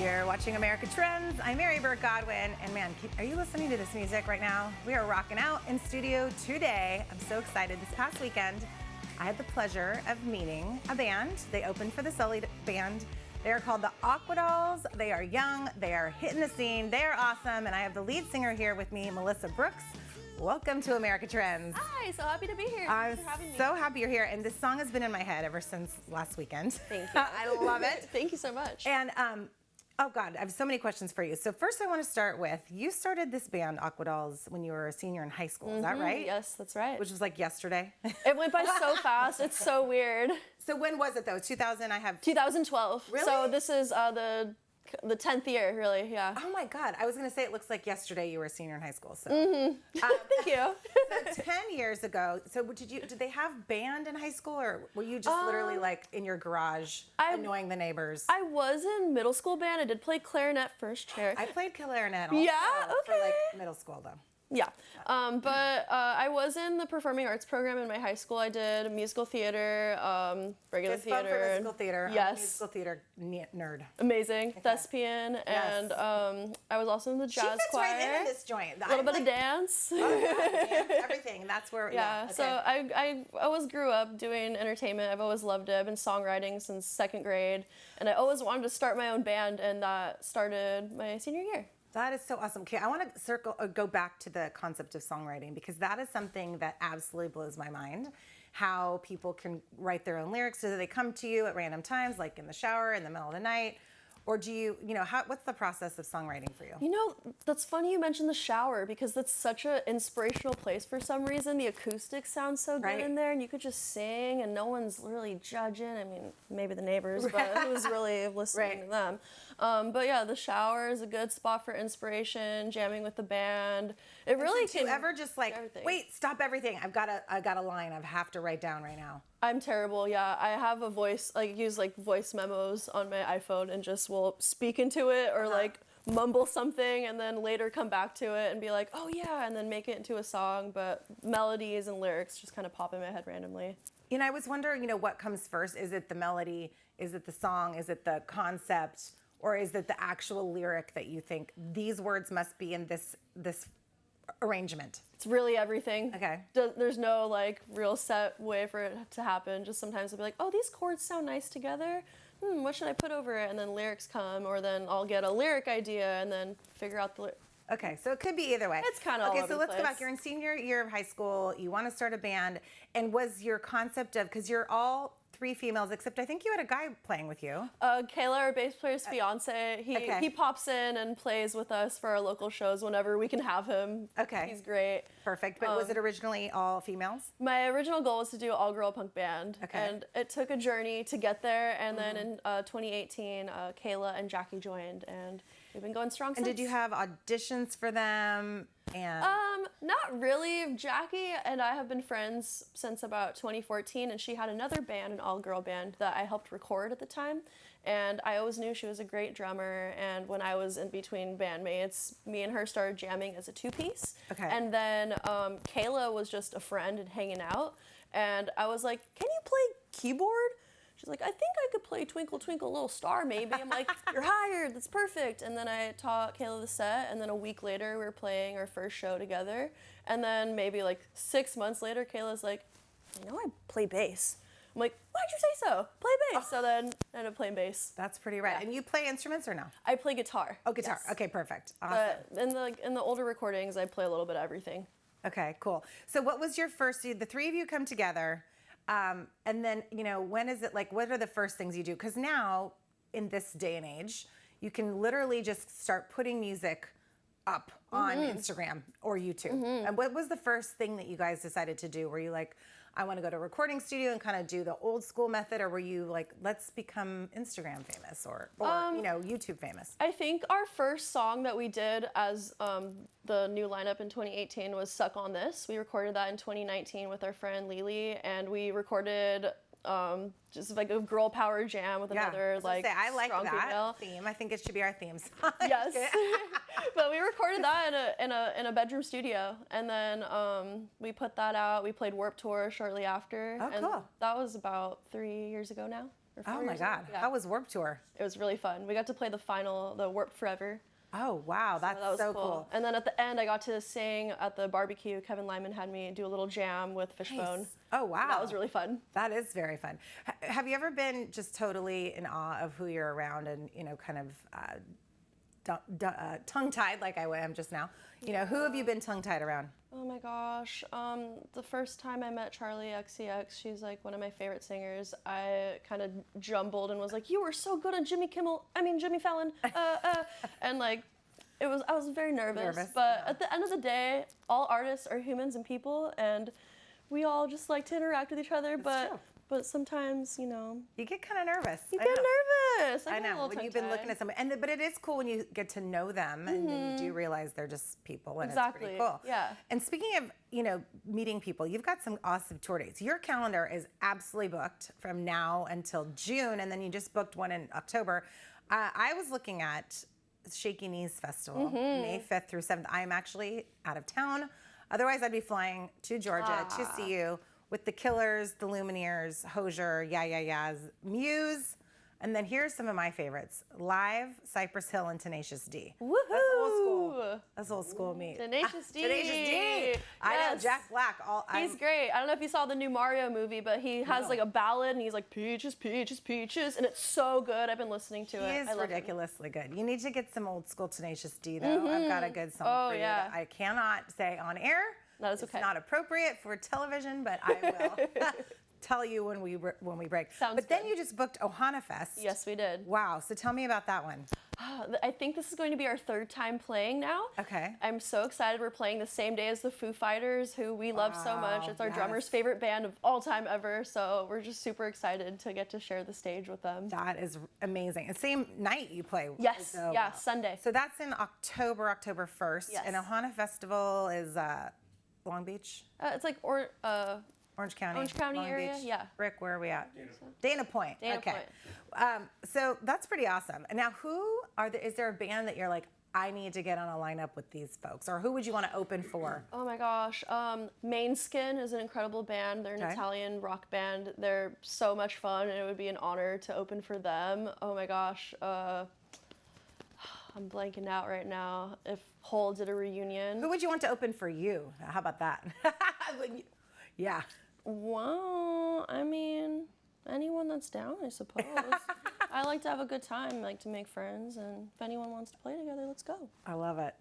You're watching America Trends. I'm Burt-Godwin, and man, are you listening to this music right now? We are rocking out in studio today. I'm so excited. This past weekend, I had the pleasure of meeting a band. They opened for the Sully band. They are called the Aqua Dolls. They are young, they are hitting the scene, they are awesome, and I have the lead singer here with me, Melissa Brooks. Welcome to America Trends. Hi, so happy to be here. I'm Thanks for having me. so happy you're here, and this song has been in my head ever since last weekend. Thank you. I love it. Thank you so much. And oh God, I have so many questions for you. So first I want to start with, you started this band, Aqua Dolls, when you were a senior in high school, is that right? Yes, that's right. Which was like yesterday. It went by so fast, it's so weird. So when was it though? 2000, I have... 2012. Really? So this is the 10th year, really, yeah. Oh my God, I was going to say it looks like yesterday you were a senior in high school. So. Thank you. So 10 years ago, so did they have band in high school, or were you just literally like in your garage annoying the neighbors? I was in middle school band. I did play clarinet first chair. I played clarinet also for like middle school though. Yeah, but I was in the performing arts program in my high school. I did musical theater, regular Fist bump theater. For musical theater. Yes. I'm a musical theater nerd. Amazing. Okay. Yes. And I was also in the jazz she fits choir. right in this joint. A little bit of dance. Oh, yeah, dance, everything. And that's where, yeah. Okay. So I always grew up doing entertainment. I've always loved it. I've been songwriting since second grade. And I always wanted to start my own band, and that started my senior year. That is so awesome. Okay, I want to go back to the concept of songwriting, because that is something that absolutely blows my mind. How people can write their own lyrics. Do they come to you at random times, like in the shower, in the middle of the night? Or do you, what's the process of songwriting for you? You know, that's funny you mentioned the shower, because that's such an inspirational place for some reason. The acoustics sound so good in there, and you could just sing, and no one's really judging. I mean, maybe the neighbors, but who's really listening to them? But yeah, the shower is a good spot for inspiration, jamming with the band. It really can. Do you ever just like, wait, stop everything. I've got a line I have to write down right now. I'm terrible, yeah. I have a voice, use voice memos on my iPhone and just will speak into it or mumble something and then later come back to it and be like, oh yeah, and then make it into a song. But melodies and lyrics just kind of pop in my head randomly. I was wondering, what comes first? Is it the melody? Is it the song? Is it the concept? Or is it the actual lyric that you think these words must be in this arrangement? It's really everything. Okay. There's no real set way for it to happen. Just sometimes I'll be like, oh, these chords sound nice together. What should I put over it? And then lyrics come, or then I'll get a lyric idea and then figure out the lyric. Okay, so it could be either way. It's kind of all over so the let's place. go back. You're in senior year of high school. You want to start a band. And was your concept of, because you're all three females, except I think you had a guy playing with you. Kayla, our bass player's fiance, he pops in and plays with us for our local shows whenever we can have him. Okay. He's great. Perfect. But was it originally all females? My original goal was to do all-girl punk band. Okay. And it took a journey to get there. And then in 2018, Kayla and Jackie joined, and we've been going strong since. And did you have auditions for them? And not really. Jackie and I have been friends since about 2014, and she had another band, an all-girl band that I helped record at the time. And I always knew she was a great drummer, and when I was in between bandmates, me and her started jamming as a two-piece. Okay. And then Kayla was just a friend and hanging out, and I was like, can you play keyboard? She's like, I think I could play Twinkle Twinkle Little Star maybe. I'm like, you're hired, that's perfect. And then I taught Kayla the set, and then a week later we were playing our first show together. And then maybe 6 months later, Kayla's like, I play bass. I'm like, why'd you say so? Play bass. So then I ended up playing bass. That's pretty rad. Yeah. And you play instruments or no? I play guitar. Oh, guitar. Yes. Okay, perfect. Awesome. But in the older recordings, I play a little bit of everything. Okay, cool. So what was your first, the three of you come together, and then, when is it what are the first things you do? Because now, in this day and age, you can literally just start putting music up on Instagram or YouTube. And what was the first thing that you guys decided to do? Were you like, I want to go to a recording studio and kind of do the old school method, or were you like, let's become Instagram famous or YouTube famous? I think our first song that we did as the new lineup in 2018 was Suck on This. We recorded that in 2019 with our friend Lily, and we recorded just a girl power jam with another I like strong that female theme. I think it should be our theme song. Yes. But we recorded that in a bedroom studio, and then we put that out. We played Warped Tour shortly after. Oh, and cool. that was about 3 years ago now. or Oh 4 my years ago. God. Yeah. How was Warped Tour? It was really fun. We got to play the final, the Warp Forever. Oh, wow. So That's that was so cool. And then at the end, I got to sing at the barbecue. Kevin Lyman had me do a little jam with Fishbone. Nice. Oh, wow. That was really fun. That is very fun. Have you ever been just totally in awe of who you're around and, kind of tongue-tied like I am just now? Who have you been tongue-tied around? Oh my gosh. The first time I met Charlie XCX, she's like one of my favorite singers. I kind of jumbled and was like, "You were so good on Jimmy Fallon." And like, I was very nervous. But at the end of the day, all artists are humans and people, and we all just like to interact with each other. True. But sometimes, you get kind of nervous. you get nervous. I know when you've been looking at someone, but it is cool when you get to know them, and then you do realize they're just people, and it's pretty cool. Yeah. And speaking of meeting people, you've got some awesome tour dates. Your calendar is absolutely booked from now until June, and then you just booked one in October. I was looking at Shaky Knees Festival, May 5th through 7th. I am actually out of town. Otherwise, I'd be flying to Georgia to see you. With the Killers, the Lumineers, Hozier, Yeah Yeah Yeahs, Muse, and then here's some of my favorites: Live, Cypress Hill, and Tenacious D. Woohoo! That's old school. That's old school me. Tenacious D. Tenacious D. I know, Jack Black. He's great. I don't know if you saw the new Mario movie, but he has like a ballad, and he's like peaches, peaches, peaches, and it's so good. I've been listening to it. He is ridiculously good. You need to get some old school Tenacious D though. I've got a good song for you that I cannot say on air. That is okay. It's not appropriate for television, but I will tell you when we break. Sounds But then good. you just booked Ohana Fest. Yes, we did. Wow. So tell me about that one. I think this is going to be our third time playing now. Okay. I'm so excited. We're playing the same day as the Foo Fighters, who we love so much. It's our drummer's favorite band of all time ever. So we're just super excited to get to share the stage with them. That is amazing. And same night you play. Yes. Yeah, Sunday. So that's in October 1st. Yes. And Ohana Festival is Long Beach? It's like Orange County. Orange County Long area, Beach. yeah. Rick, where are we at? Dana Point. Dana Okay. Point. So that's pretty awesome. And now is there a band that you're like, I need to get on a lineup with these folks? Or who would you want to open for? Oh my gosh. Skin is an incredible band. They're an Italian rock band. They're so much fun, and it would be an honor to open for them. Oh my gosh. I'm blanking out right now. If Hole did a reunion. Who would you want to open for you? How about that? Yeah. Well, I mean, anyone that's down, I suppose. I like to have a good time, I like to make friends, and if anyone wants to play together, let's go. I love it.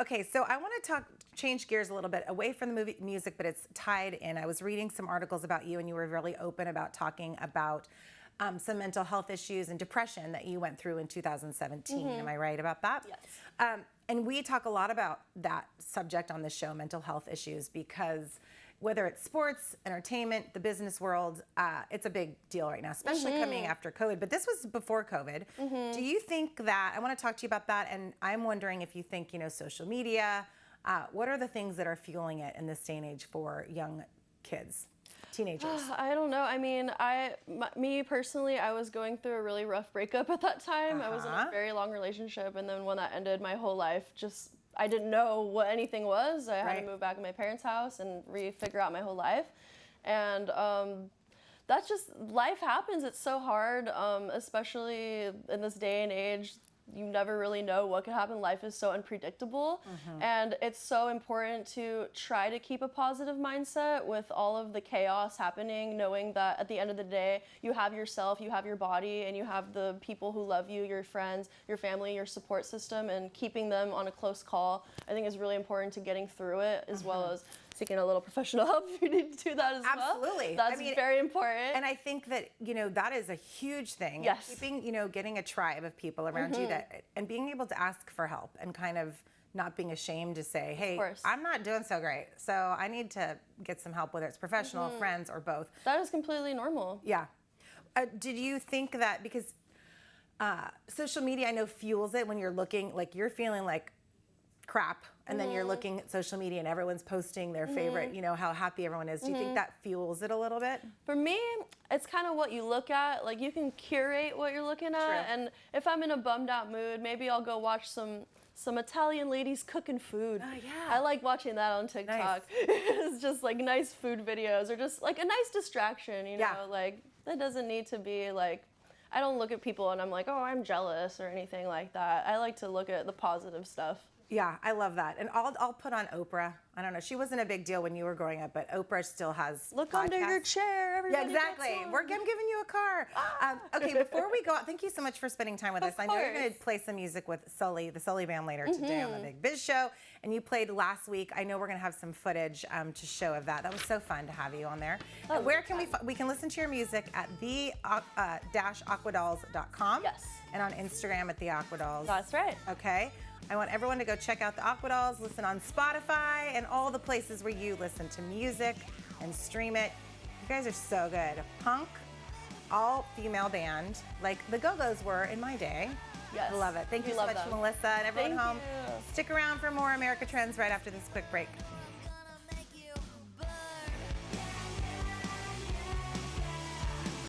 Okay, so I want to change gears a little bit away from the music, but it's tied in. I was reading some articles about you, and you were really open about talking about some mental health issues and depression that you went through in 2017. Am I right about that? Yes. And we talk a lot about that subject on the show, mental health issues, because whether it's sports, entertainment, the business world, it's a big deal right now, especially coming after COVID. But this was before COVID. Do you think that, I want to talk to you about that, and I'm wondering if you think, social media, what are the things that are fueling it in this day and age for young kids? Teenagers? I don't know. I mean, me personally, I was going through a really rough breakup at that time. I was in a very long relationship, and then when that ended, my whole life I didn't know what anything was. I had to move back to my parents' house and figure out my whole life. And that's just, life happens. It's so hard, especially in this day and age. You never really know what could happen. Life is so unpredictable. And it's so important to try to keep a positive mindset with all of the chaos happening, knowing that at the end of the day, you have yourself, you have your body, and you have the people who love you, your friends, your family, your support system, and keeping them on a close call, I think is really important to getting through it, as well as seeking a little professional help if you need to do that as well. Absolutely. That's very important. And I think that, that is a huge thing. Yes. Keeping, getting a tribe of people around you and being able to ask for help and kind of not being ashamed to say, hey, I'm not doing so great, so I need to get some help, whether it's professional, friends, or both. That is completely normal. Yeah. Did you think that, because social media, I know, fuels it when you're looking, like you're feeling like crap, and then you're looking at social media and everyone's posting their favorite, how happy everyone is. Do you think that fuels it a little bit? For me, it's kind of what you look at. Like, you can curate what you're looking at, and if I'm in a bummed out mood, maybe I'll go watch some some Italian ladies cooking food. Oh, yeah. I like watching that on TikTok. It's just like nice food videos or just like a nice distraction, you know, Yeah. like that doesn't need to be like, I don't look at people and I'm like, oh, I'm jealous or anything like that. I like to look at the positive stuff. Yeah, I love that. And I'll put on Oprah. I don't know. She wasn't a big deal when you were growing up, but Oprah still has Look podcasts. under your chair, everybody. Yeah, exactly. gets one. I'm giving you a car. Okay, before we go, thank you so much for spending time with us. I know you're going to play some music with Sully, the Sully Band later today on the Big Biz Show, and you played last week. I know we're going to have some footage to show of that. That was so fun to have you on there. Oh, Where can we can listen to your music at the-aquadolls.com. Yes. And on Instagram at the Aqua Dolls. That's right. Okay. I want everyone to go check out the Aqua Dolls, listen on Spotify, and all the places where you listen to music and stream it. You guys are so good. A punk, all-female band, like the Go-Go's were in my day. Yes. I love it. Thank We you so love much, them. Melissa, and everyone Thank home. you. Stick around for more America Trends right after this quick break.